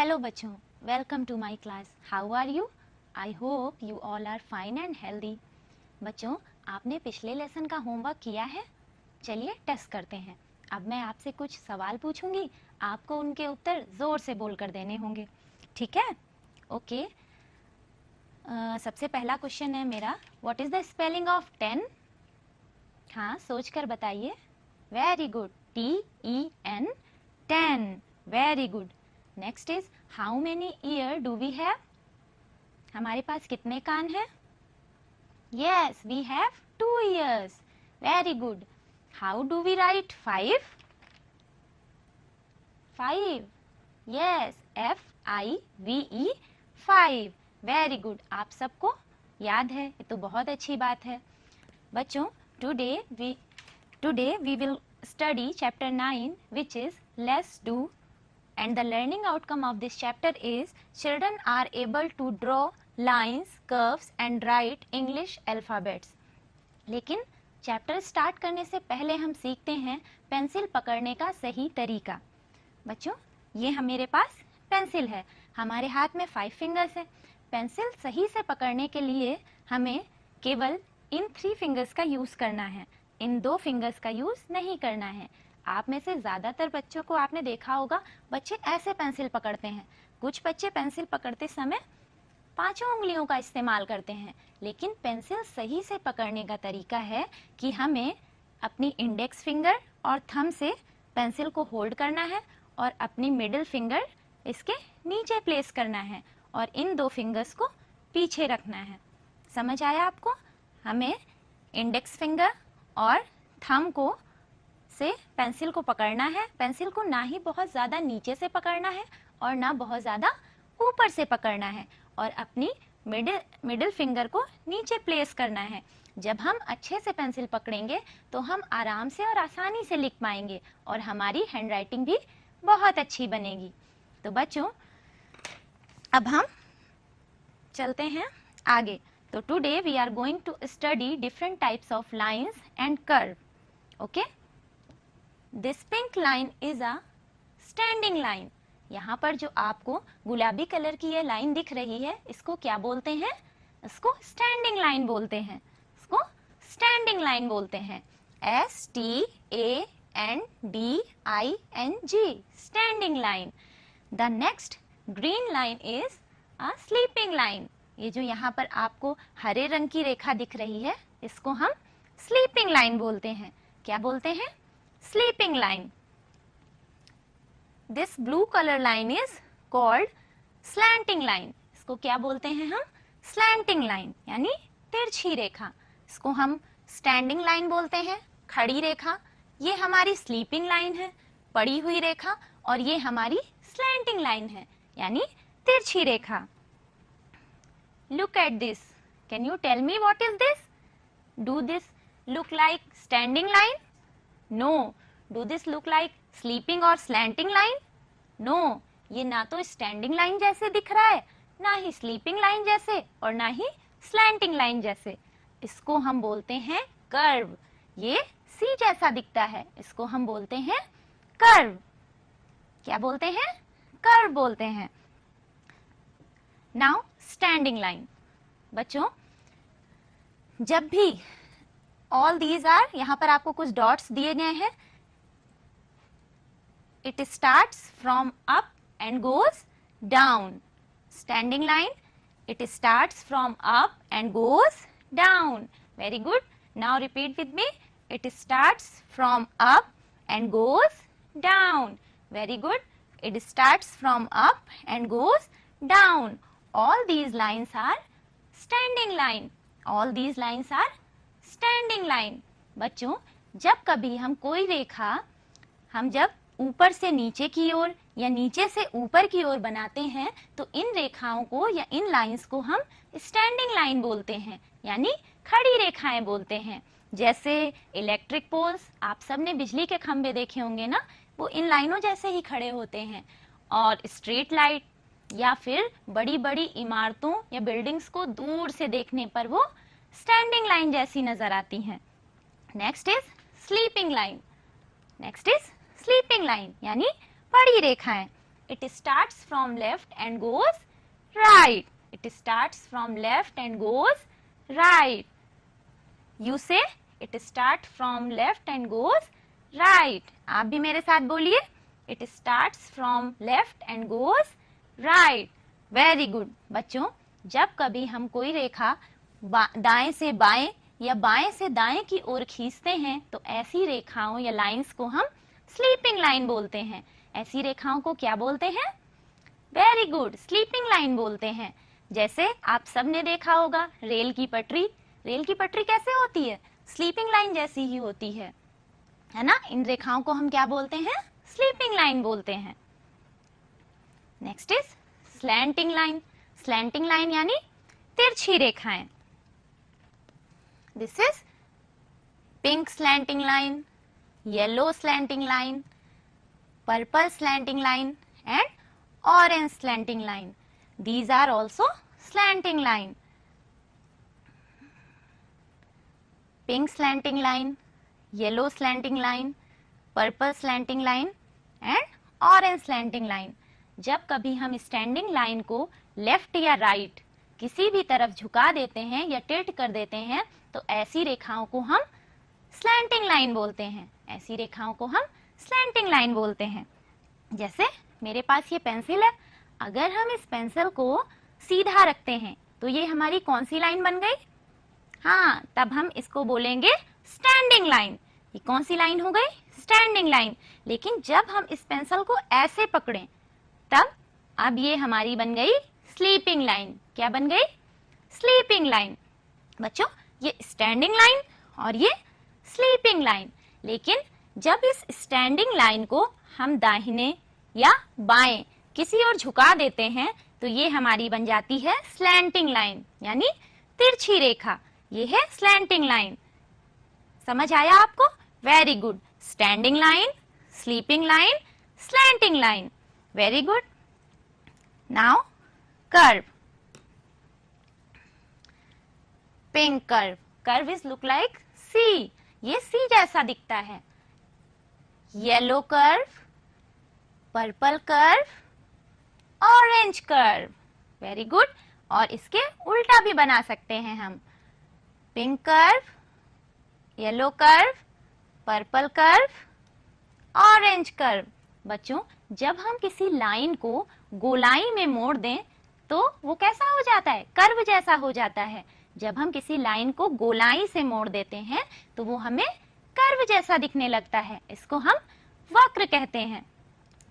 Hello बच्चों, welcome to my class. How are you? I hope you all are fine and healthy. बच्चों, आपने पिछले lesson का homework किया है? चलिए टेस्ट करते हैं. अब मैं आपसे कुछ सवाल पूछूंगी, आपको उनके उत्तर जोर से बोलकर देने होंगे. ठीक है? ओके. सबसे पहला क्वेश्चन है मेरा, what is the spelling of 10? हाँ, सोचकर बताइए. Very good, TEN, 10. Very good. Next is how many ear do we have? हमारे पास कितने कान हैं? Yes, we have 2 ears. Very good. How do we write 5? 5. Yes, FIVE, 5. Very good. आप सबको याद है, ये तो बहुत अच्छी बात है. बच्चों, today we will study chapter 9, which is let's do, and the learning outcome of this chapter is children are able to draw lines, curves and write English alphabets. लेकिन चैप्टर स्टार्ट करने से पहले हम सीखते हैं पेंसिल पकड़ने का सही तरीका. बच्चों, ये मेरे पास पेंसिल है. हमारे हाथ में 5 फिंगर्स है. पेंसिल सही से पकड़ने के लिए हमें केवल इन 3 फिंगर्स का यूज करना है. इन 2 फिंगर्स का यूज नहीं करना है. आप में से ज्यादातर बच्चों को आपने देखा होगा, बच्चे ऐसे पेंसिल पकड़ते हैं. कुछ बच्चे पेंसिल पकड़ते समय 5 उंगलियों का इस्तेमाल करते हैं. लेकिन पेंसिल सही से पकड़ने का तरीका है कि हमें अपनी इंडेक्स फिंगर और थंब से पेंसिल को होल्ड करना है और अपनी मिडिल फिंगर इसके नीचे प्लेस करना है और इन 2 फिंगर्स को पीछे रखना है. समझ आया आपको? हमें इंडेक्स फिंगर और थंब को से पेंसिल को पकड़ना है. पेंसिल को ना ही बहुत ज्यादा नीचे से पकड़ना है और ना बहुत ज्यादा ऊपर से पकड़ना है और अपनी मिडिल फिंगर को नीचे प्लेस करना है. जब हम अच्छे से पेंसिल पकड़ेंगे तो हम आराम से और आसानी से लिख पाएंगे और हमारी हैंडराइटिंग भी बहुत अच्छी बनेगी. तो बच्चों, अब हम चलते हैं आगे. तो today we are going to study different types of lines and curve. Okay. This pink line is a standing line. यहाँ पर जो आपको गुलाबी कलर की ये लाइन दिख रही है, इसको क्या बोलते हैं? इसको स्टैंडिंग लाइन बोलते हैं. इसको स्टैंडिंग लाइन बोलते हैं. STANDING, standing line. The next green line is a sleeping line. ये जो यहाँ पर आपको हरे रंग की रेखा दिख रही है, इसको हम स्लीपिंग लाइन बोलते हैं. क्या बोलते हैं? Sleeping line. This blue colour line is called slanting line. इसको क्या बोलते हैं हम? स्लैंटिंग लाइन, यानी तिरछी रेखा. इसको हम स्टैंडिंग लाइन बोलते हैं, खड़ी रेखा. ये हमारी स्लीपिंग लाइन है, पड़ी हुई रेखा. और ये हमारी स्लैंटिंग लाइन है, यानी तिरछी रेखा. Look at this. Can you tell me what is this? Do this look like standing line? No. Do this look like sleeping or slanting line? No. ये ना तो standing line जैसे दिख रहा है, ना ही sleeping line जैसे और ना ही slanting line जैसे. इसको हम बोलते हैं curve. ये C जैसा दिखता है, इसको हम बोलते हैं curve. क्या बोलते हैं? curve बोलते हैं. Now standing line. बच्चों, जब भी ऑल दीज आर, यहां पर आपको कुछ डॉट्स दिए गए हैं. It starts from up and goes down. Standing line, it starts from up and goes down. Very good. Now repeat with me. It starts from up and goes down. Very good. It starts from up and goes down. All these lines are standing line. All these lines are standing line. बच्चों, जब कभी हम कोई रेखा हम जब ऊपर से नीचे की ओर या नीचे से ऊपर की ओर बनाते हैं तो इन रेखाओं को या इन लाइंस को हम स्टैंडिंग लाइन बोलते हैं, यानी खड़ी रेखाएं बोलते हैं. जैसे इलेक्ट्रिक पोल्स, आप सबने बिजली के खंभे देखे होंगे ना, वो इन लाइनों जैसे ही खड़े होते हैं. और स्ट्रीट लाइट या फिर बड़ी बड़ी इमारतों या बिल्डिंग्स को दूर से देखने पर वो स्टैंडिंग लाइन जैसी नजर आती हैं. Next is sleeping line. Next is sleeping line, यानी पड़ी रेखाएं. it starts from left and goes right. It starts from left and goes right. You say it starts from left and goes right. आप भी मेरे साथ बोलिए, it starts from left and goes right. Very good. बच्चों, जब कभी हम कोई रेखा दाएं से बाएं या बाएं से दाएं की ओर खींचते हैं तो ऐसी रेखाओं या लाइंस को हम स्लीपिंग लाइन बोलते हैं। ऐसी रेखाओं को क्या बोलते हैं? वेरी गुड, स्लीपिंग लाइन बोलते हैं। जैसे आप सब ने देखा होगा रेल की पटरी। रेल की पटरी कैसे होती है? स्लीपिंग लाइन जैसी ही होती है ना? इन रेखाओं को हम क्या बोलते हैं? स्लीपिंग लाइन बोलते हैं। Next is slanting line. Slanting line यानी तिरछी रेखाएं। This is pink slanting line, yellow slanting line, purple slanting line and orange slanting line. These are also slanting line. Pink slanting line, yellow slanting line, purple slanting line and orange slanting line. जब कभी हम standing line को left या right किसी भी तरफ झुका देते हैं या टिल्ट कर देते हैं तो ऐसी रेखाओं को हम स्लैंटिंग लाइन बोलते हैं। ऐसी रेखाओं को हम स्लैंटिंग लाइन बोलते हैं। जैसे मेरे पास ये पेंसिल है, अगर हम इस पेंसिल को सीधा रखते हैं तो ये हमारी कौन सी लाइन बन गई? हाँ, तब हम इसको बोलेंगे स्टैंडिंग लाइन। ये कौन सी लाइन हो गई? Standing line. लेकिन जब हम इस पेंसिल को ऐसे पकड़ें तब अब ये हमारी बन गई स्लीपिंग लाइन। क्या बन गई? Sleeping line. बच्चों, ये स्टैंडिंग लाइन और ये स्लीपिंग लाइन। लेकिन जब इस स्टैंडिंग लाइन को हम दाहिने या बाएं किसी और झुका देते हैं तो ये हमारी बन जाती है स्लैंटिंग लाइन यानी तिरछी रेखा। ये है स्लैंटिंग लाइन। समझ आया आपको? Very good. Standing line, sleeping line, slanting line. Very good. Now curve. Pink curve. Curve is look like C. ये सी जैसा दिखता है। Yellow curve, purple curve, orange curve. Very good. और इसके उल्टा भी बना सकते हैं हम। Pink curve, yellow curve, purple curve, orange curve. बच्चों, जब हम किसी लाइन को गोलाई में मोड़ दें तो वो कैसा हो जाता है? कर्व जैसा हो जाता है। जब हम किसी लाइन को गोलाई से मोड़ देते हैं तो वो हमें कर्व जैसा दिखने लगता है। इसको हम वक्र कहते हैं।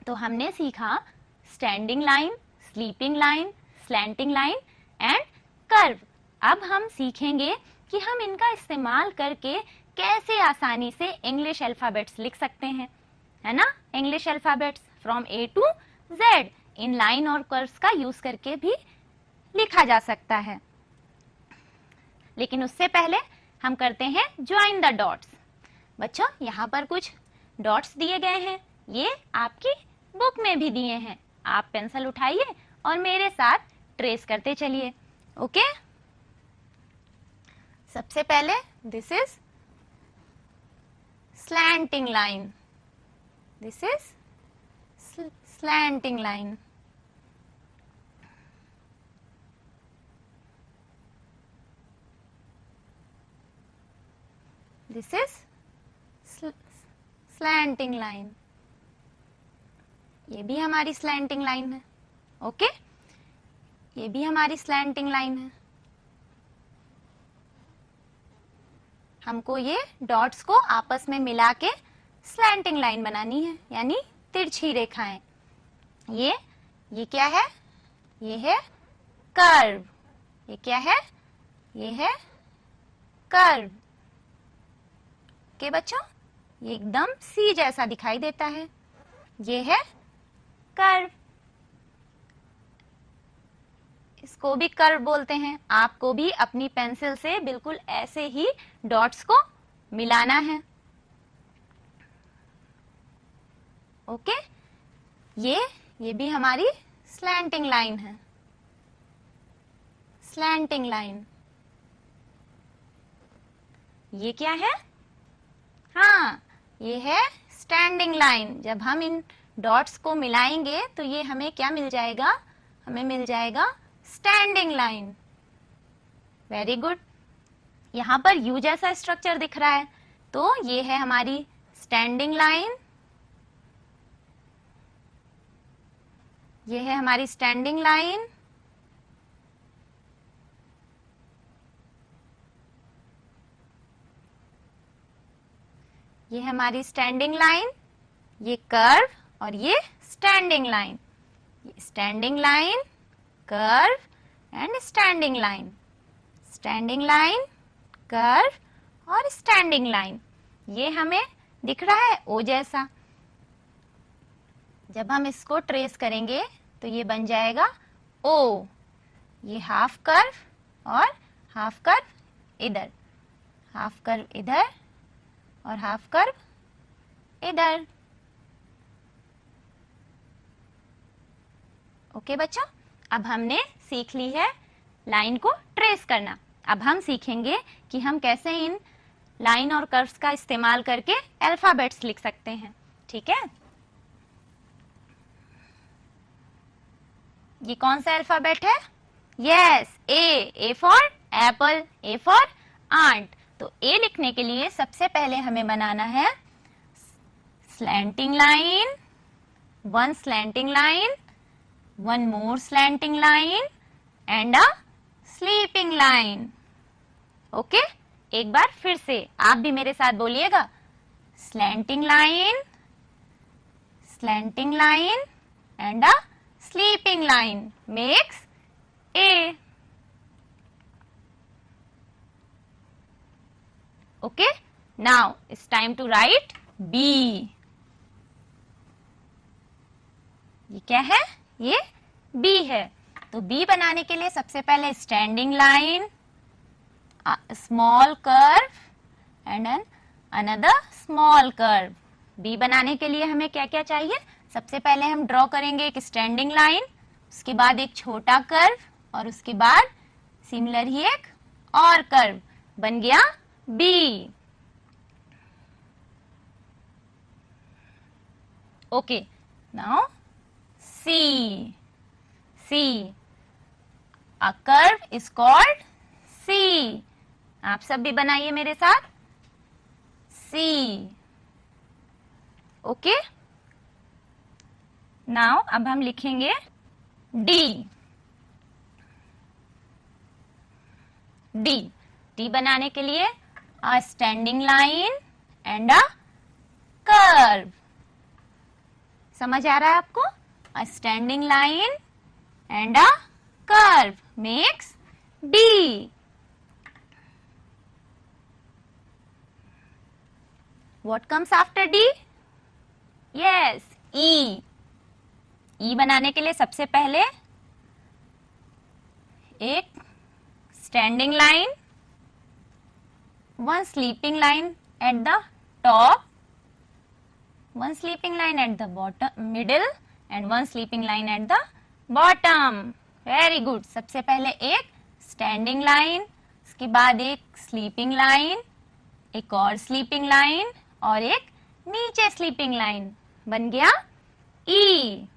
तो हमने सीखा standing line, sleeping line, slanting line and curve. अब हम सीखेंगे कि हम इनका इस्तेमाल करके कैसे आसानी से इंग्लिश अल्फाबेट्स लिख सकते हैं, है ना? English alphabets from A to Z इन लाइन और कर्व्स का यूज करके भी लिखा जा सकता है। लेकिन उससे पहले हम करते हैं ज्वाइन द डॉट्स। बच्चों, यहाँ पर कुछ डॉट्स दिए गए हैं। ये आपकी बुक में भी दिए हैं। आप पेंसिल उठाइए और मेरे साथ ट्रेस करते चलिए। ओके? सबसे पहले this is slanting line. This is slanting line. This is slanting line. ये भी हमारी स्लैंटिंग लाइन है। ओके? ये भी हमारी स्लैंटिंग लाइन है। हमको ये डॉट्स को आपस में मिला के स्लैंटिंग लाइन बनानी है यानी तिरछी रेखाएं। ये क्या है? ये है कर्व। ये क्या है? ये है कर्व। ओके बच्चों, ये एकदम सी जैसा दिखाई देता है। ये है कर्व। इसको भी कर्व बोलते हैं। आपको भी अपनी पेंसिल से बिल्कुल ऐसे ही डॉट्स को मिलाना है। ओके? ये भी हमारी स्लैंटिंग लाइन है। Slanting line. ये क्या है? हाँ, ये है स्टैंडिंग लाइन। जब हम इन डॉट्स को मिलाएंगे तो ये हमें क्या मिल जाएगा, हमें मिल जाएगा स्टैंडिंग लाइन। Very good. यहाँ पर यू जैसा स्ट्रक्चर दिख रहा है तो ये है हमारी स्टैंडिंग लाइन, ये है हमारी स्टैंडिंग लाइन। ये है हमारी स्टैंडिंग लाइन, ये कर्व और ये standing line, standing line, curve and standing line, standing line, curve और स्टैंडिंग लाइन। ये हमें दिख रहा है ओ जैसा। जब हम इसको ट्रेस करेंगे तो ये बन जाएगा ओ। ये हाफ कर्व और हाफ कर्व इधर, हाफ कर्व इधर और हाफ कर्व इधर। ओके बच्चों, अब हमने सीख ली है लाइन को ट्रेस करना। अब हम सीखेंगे कि हम कैसे इन लाइन और कर्व्स का इस्तेमाल करके अल्फाबेट्स लिख सकते हैं। ठीक है, ये कौन सा अल्फाबेट है? Yes, A for apple, A for ant. तो ए लिखने के लिए सबसे पहले हमें बनाना है slanting line, one slanting line, one more slanting line and a sleeping line. Okay, एक बार फिर से आप भी मेरे साथ बोलिएगा, slanting line, slanting line and a sleeping line makes a. Okay, now it's time to write B. ये क्या है? ये B है। तो B बनाने के लिए सबसे पहले standing line, small curve and another small curve. B बनाने के लिए हमें क्या क्या चाहिए? सबसे पहले हम ड्रॉ करेंगे एक स्टैंडिंग लाइन, उसके बाद एक छोटा कर्व और उसके बाद सिमिलर ही एक और कर्व। बन गया B। Okay, now C. C. A curve is called C. आप सब भी बनाइए मेरे साथ, C. Okay. Now अब हम लिखेंगे D. D. D बनाने के लिए a standing line and a curve. समझ आ रहा है आपको? a standing line and a curve makes D. What comes after D? Yes, E. E बनाने के लिए सबसे पहले एक standing line, one sleeping line at the top, one sleeping line at the bottom, middle and one sleeping line at the bottom. Very good. सबसे पहले एक standing line, उसके बाद एक स्लीपिंग लाइन, एक और स्लीपिंग लाइन और एक नीचे स्लीपिंग लाइन। बन गया E.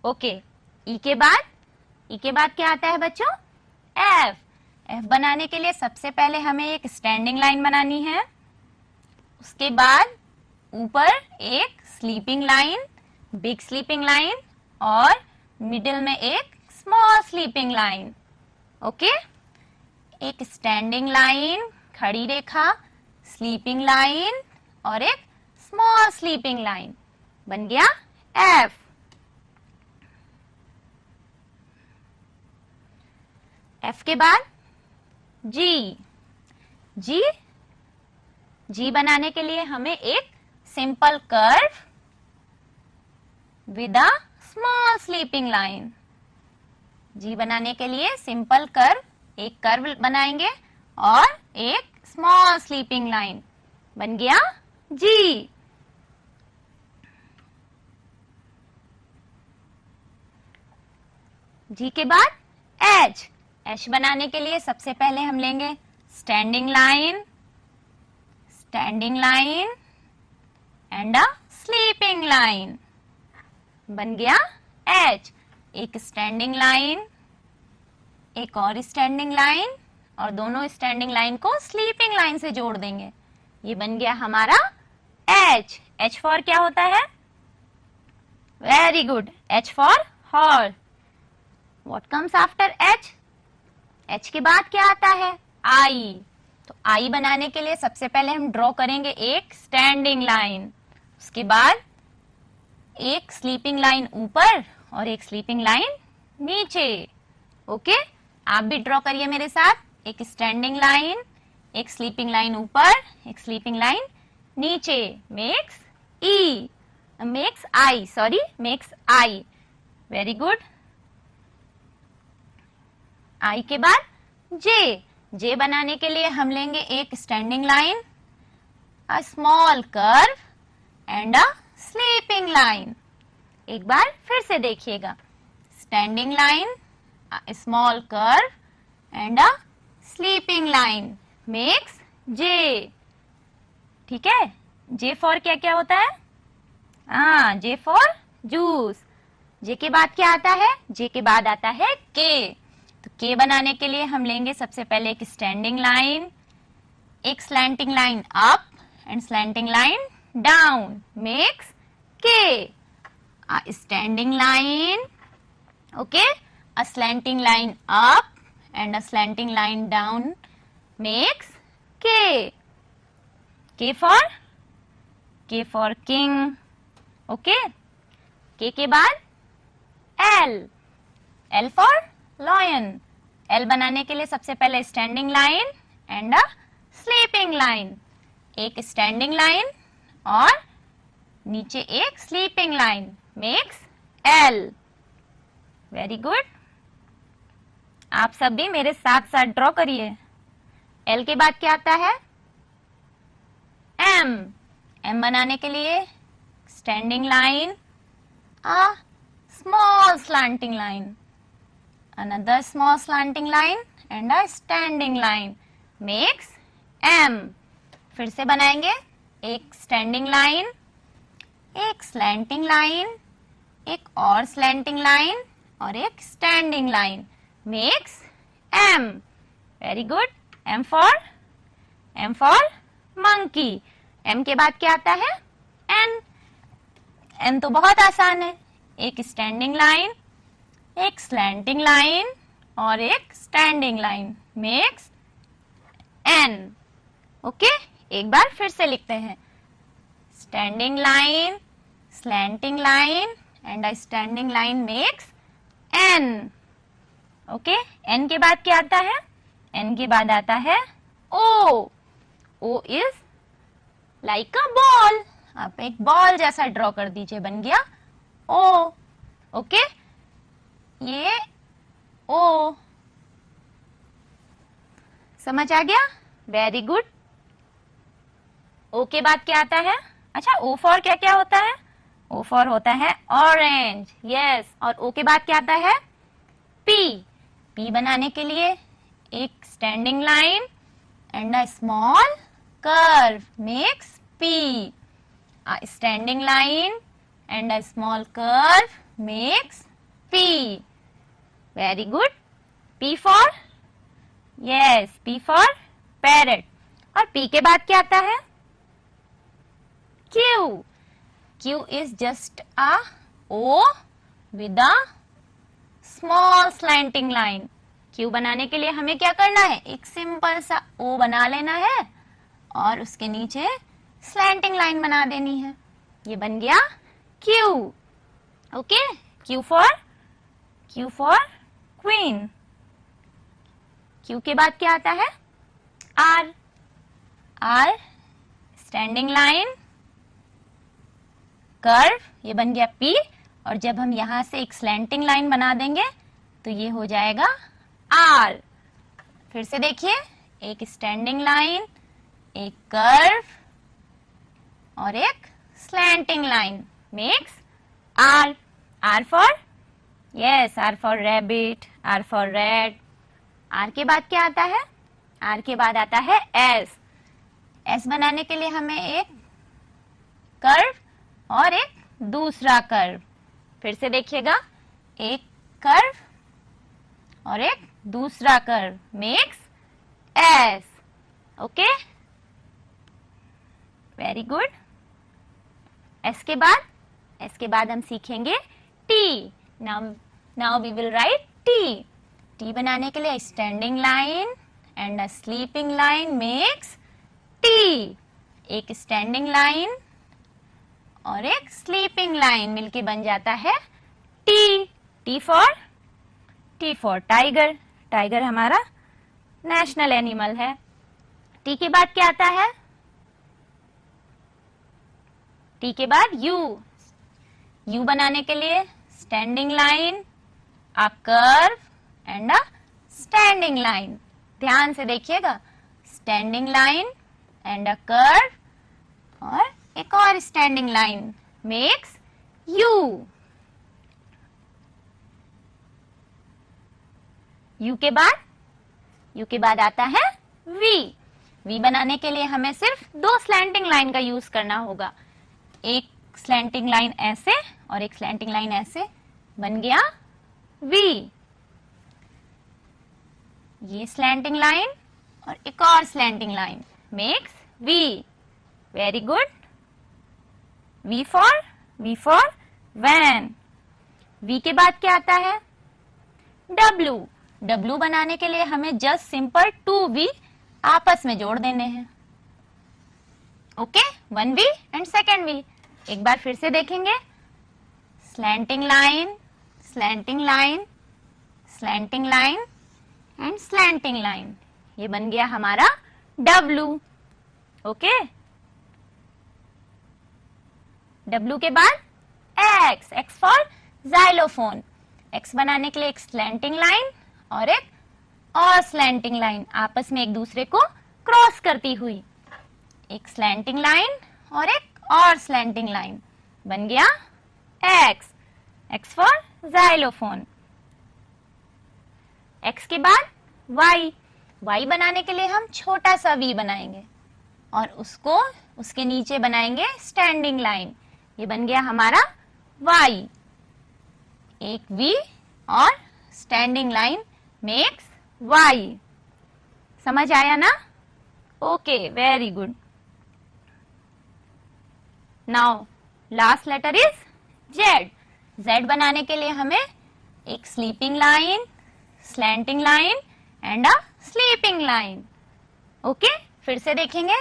ओके, E के बाद क्या आता है बच्चों? F. F बनाने के लिए सबसे पहले हमें एक स्टैंडिंग लाइन बनानी है, उसके बाद ऊपर एक sleeping line, big sleeping line और मिडिल में एक स्मॉल स्लीपिंग लाइन। ओके, एक स्टैंडिंग लाइन, खड़ी रेखा, स्लीपिंग लाइन और एक स्मॉल स्लीपिंग लाइन। बन गया F। F के बाद G. G बनाने के लिए हमें एक simple curve with a small sleeping line. G बनाने के लिए सिंपल कर्व, एक कर्व बनाएंगे और एक स्मॉल स्लीपिंग लाइन। बन गया G। G के बाद H. H बनाने के लिए सबसे पहले हम लेंगे standing line, and a sleeping line. बन गया H। एक स्टैंडिंग लाइन, एक और स्टैंडिंग लाइन, और दोनों स्टैंडिंग लाइन को स्लीपिंग लाइन से जोड़ देंगे। ये बन गया हमारा H। H फॉर क्या होता है? Very good, H for horse. What comes after H? H के बाद क्या आता है? I। तो I बनाने के लिए सबसे पहले हम ड्रॉ करेंगे एक स्टैंडिंग लाइन, उसके बाद एक स्लीपिंग लाइन ऊपर और एक स्लीपिंग लाइन नीचे। ओके, आप भी ड्रॉ करिए मेरे साथ। एक स्टैंडिंग लाइन, एक स्लीपिंग लाइन ऊपर, एक स्लीपिंग लाइन नीचे। Makes E, makes I, sorry makes I। Very good. I के बाद J बनाने के लिए हम लेंगे एक standing line, a small curve and a sleeping line. एक बार फिर से देखिएगा, standing line, small curve and a sleeping line makes J। ठीक है, J फॉर क्या क्या होता है? J for juice. J के बाद क्या आता है? J के बाद आता है K। तो K बनाने के लिए हम लेंगे सबसे पहले एक स्टैंडिंग लाइन, एक slanting line up and slanting line down makes K। Standing line, okay, a slanting line up and a slanting line down makes K। K for king, okay. K के बाद L, L for lion। L बनाने के लिए सबसे पहले standing line and a sleeping line, एक standing line और नीचे एक sleeping line makes L। Very good. आप सब भी मेरे साथ साथ ड्रॉ करिए। L के बाद क्या आता है? M। M बनाने के लिए standing line, a small slanting line, another small slanting line and a standing line makes M। फिर से बनाएंगे, एक स्टैंडिंग लाइन, एक स्लैंटिंग लाइन, एक और स्लैंटिंग लाइन और एक standing line makes M। Very good. M for monkey. M के बाद क्या आता है? N। N तो बहुत आसान है, एक स्टैंडिंग लाइन, एक स्लैंटिंग लाइन और एक standing line makes N। Okay, एक बार फिर से लिखते हैं, standing line, slanting line and a standing line makes N। Okay, N के बाद क्या आता है? N के बाद आता है O। O is like a ball. आप एक बॉल जैसा ड्रॉ कर दीजिए, बन गया O। ओके, ये O समझ आ गया? Very good. O के बाद क्या आता है? अच्छा, O फॉर क्या क्या होता है? O फॉर होता है ऑरेंज, यस। और O के बाद क्या आता है? P। P बनाने के लिए एक standing line and a small curve makes P। Standing line and a small curve makes P। Very good. P for, yes, P for parrot. और P के बाद क्या आता है? Q। Q is just a O with a small slanting line। Q बनाने के लिए हमें क्या करना है? एक सिंपल सा O बना लेना है और उसके नीचे स्लैंटिंग लाइन बना देनी है। ये बन गया Q। Okay, Q for queen. Q के बाद क्या आता है? R। R standing line, curve, ये बन गया P। और जब हम यहां से एक स्लैंटिंग लाइन बना देंगे तो ये हो जाएगा R। फिर से देखिए, एक स्टैंडिंग लाइन, एक कर्व और एक slanting line makes R। R for, yes, R for rabbit, R for red. R के बाद क्या आता है? R के बाद आता है S। S बनाने के लिए हमें एक कर्व और एक दूसरा कर्व। फिर से देखिएगा, एक कर्व और एक दूसरा curve makes S. Okay, very good. S के बाद हम सीखेंगे T. Now we will write T. T बनाने के लिए standing line and a sleeping line makes T. एक स्टैंडिंग लाइन और एक स्लीपिंग लाइन मिलके बन जाता है T. T for tiger. Tiger हमारा नेशनल एनिमल है। टी के बाद क्या आता है? टी के बाद यू। यू बनाने के लिए standing line, a curve and a standing line. ध्यान से देखिएगा, standing line and a curve और एक और standing line makes you. You के बाद आता है वी। वी बनाने के लिए हमें सिर्फ दो स्लैंटिंग लाइन का यूज करना होगा। एक स्लैंटिंग लाइन ऐसे और एक स्लैंटिंग लाइन ऐसे, बन गया वी। ये स्लैंटिंग लाइन और एक और slanting line makes V. Very good. V for van. V के बाद क्या आता है? डब्ल्यू। डब्ल्यू बनाने के लिए हमें जस्ट सिंपल 2V आपस में जोड़ देने हैं। Okay, 1V and second V। एक बार फिर से देखेंगे, slanting line, slanting line, slanting line and slanting line. ये बन गया हमारा W। ओके, W के बाद X। X for xylophone. X बनाने के लिए एक स्लैंटिंग लाइन और एक और स्लैंटिंग लाइन आपस में एक दूसरे को क्रॉस करती हुई, एक स्लैंटिंग लाइन और एक और स्लैंटिंग लाइन, बन गया X। X for xylophone. X के बाद Y। Y बनाने के लिए हम छोटा सा V बनाएंगे और उसके नीचे बनाएंगे स्टैंडिंग लाइन। ये बन गया हमारा Y। एक V और स्टैंडिंग लाइन मेक्स Y। समझ आया ना? Okay, very good. Now last letter is Z। Z बनाने के लिए हमें एक sleeping line, slanting line and a sleeping line. Okay, फिर से देखेंगे,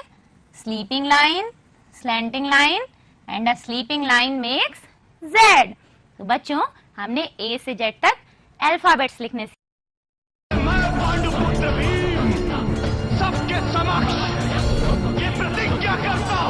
sleeping line, slanting line and a sleeping line makes Z। तो बच्चों, हमने A से Z तक अल्फाबेट्स लिखने मैं पांडुपुत्र भीम सबके समक्ष ये प्रतिज्ञा करता हूं